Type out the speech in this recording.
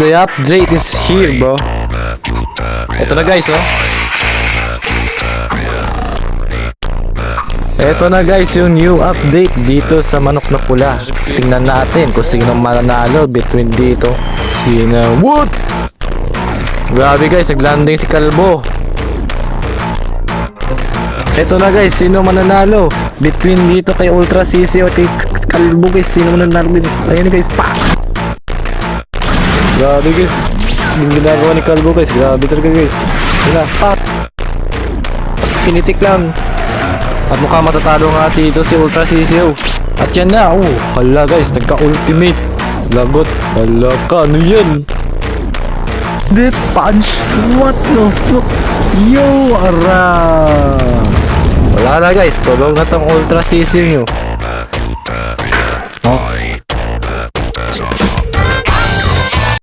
the update is here, bro. Ito na guys, oh. Ito na guys, yung new update dito sa Manok na Pula. Tingnan natin kung sino mananalo between dito. Sino? What? Grabe guys, naglanding si Kalbo. Ito na guys, sino mananalo between dito kay Ultra CC o kay Kalbo guys. Sino mananalo dito? Ayun guys, pa. Grabe guys, yung ginagawa ni Kalbo guys. Grabe talaga guys. Sila, pa. Pinitik lang. At mukha matatalo nga dito si Ultra CCO. At yan na, oh, hala guys, nagka-ultimate. Lagot, hala ka, ano yan? Death punch, what the fuck? Yo, ara. Wala na guys, tulog na tong Ultra CCO nyo.